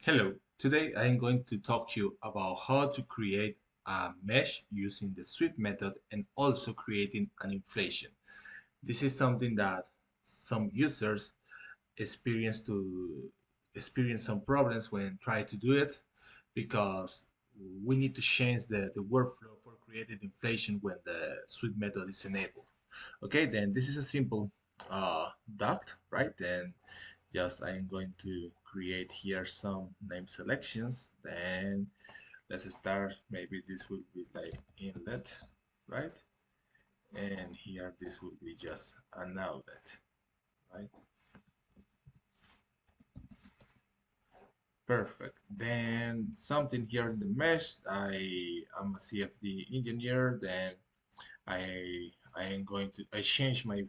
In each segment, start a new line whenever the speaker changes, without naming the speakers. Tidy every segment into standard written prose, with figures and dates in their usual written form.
Hello, today I'm going to talk to you about how to create a mesh using the sweep method and also creating an inflation. This is something that some users experience to experience some problems when try to do it because we need to change the workflow for creating inflation when the sweep method is enabled. Okay, then this is a simple duct, right? Then just I'm going to create here some name selections. Then let's start. Maybe this will be like inlet, right? And here this will be just an outlet, right? Perfect. Then something here in the mesh. I am a CFD engineer. Then I am going to I change my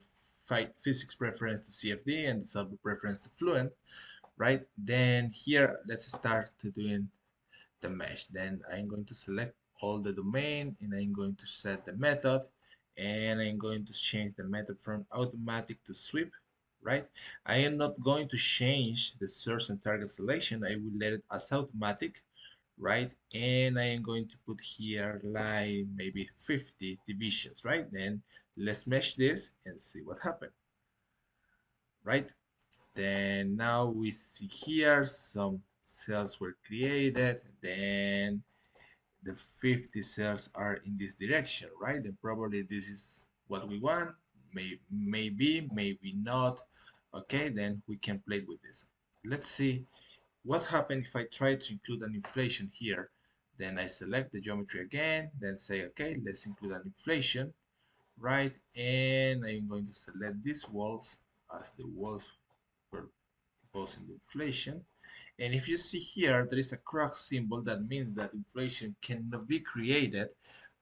physics preference to CFD and the solver preference to Fluent, right? Then here let's start to doing the mesh. Then I'm going to select all the domain and I'm going to set the method and I'm going to change the method from automatic to sweep, right? I am not going to change the source and target selection. I will let it as automatic, right? And I am going to put here like maybe 50 divisions, right? Then let's mesh this and see what happened, right? Then now we see here some cells were created. Then the 50 cells are in this direction, right? And probably this is what we want. Maybe, maybe not. Okay, then we can play with this. Let's see what happens if I try to include an inflation here. Then I select the geometry again, then say, okay, let's include an inflation, right? And I'm going to select these walls as the walls for proposing the inflation. And if you see here, there is a cross symbol that means that inflation cannot be created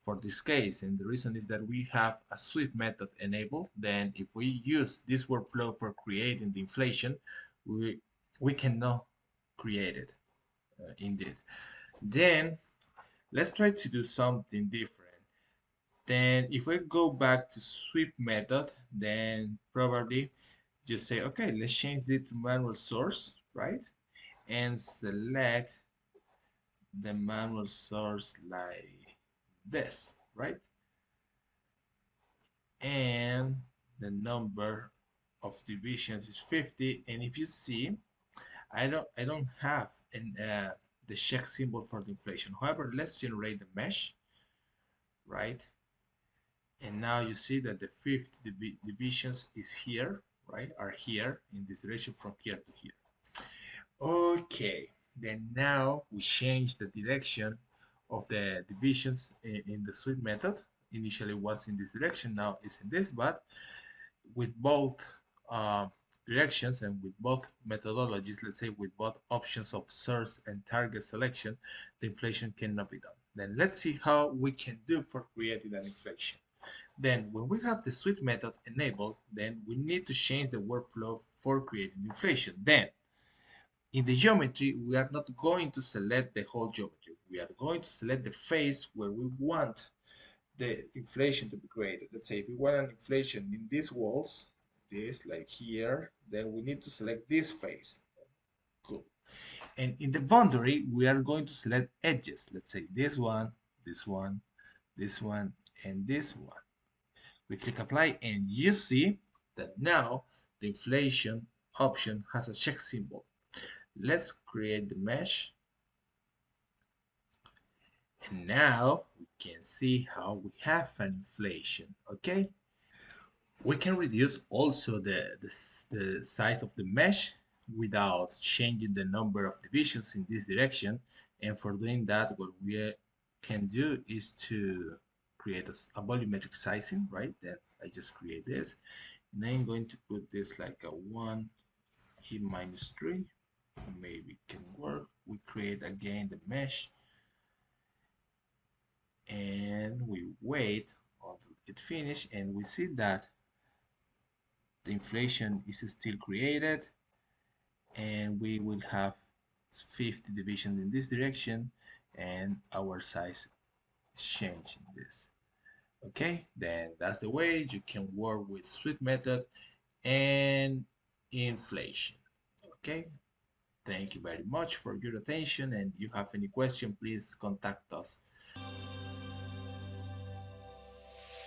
for this case. And the reason is that we have a sweep method enabled. Then if we use this workflow for creating the inflation, we, we cannot create it, indeed. Then let's try to do something different. Then if we go back to sweep method, then probably just say, okay, let's change it to manual source, right? And select the manual source like this, right? And the number of divisions is 50. And if you see, I don't have the check symbol for the inflation. However, let's generate the mesh, right? And now you see that the 50 divisions is here, right? Are here in this direction from here to here. Okay, then now we change the direction of the divisions in the sweep method. Initially was in this direction, now it's in this, but with both uh, directions and with both methodologies, let's say with both options of source and target selection, the inflation cannot be done. Then let's see how we can do for creating an inflation. Then when we have the sweep method enabled, then we need to change the workflow for creating inflation. Then in the geometry, we are not going to select the whole geometry. We are going to select the face where we want the inflation to be created. Let's say if we want an inflation in these walls, this like here, then we need to select this face. Cool. And in the boundary, we are going to select edges. Let's say this one, this one, this one, and this one. We click apply and you see that now the inflation option has a check symbol. Let's create the mesh. And now we can see how we have an inflation, okay? We can reduce also the size of the mesh without changing the number of divisions in this direction. And for doing that, what we can do is to create a volumetric sizing, right? Then I just create this. And I'm going to put this like a 1 e minus 3. Maybe it can work. We create again the mesh and we wait until it finish and we see that the inflation is still created and we will have 50 divisions in this direction and our size is changing this. Okay, then that's the way you can work with sweep method and inflation. Okay, Thank you very much for your attention. And you have any question, please contact us.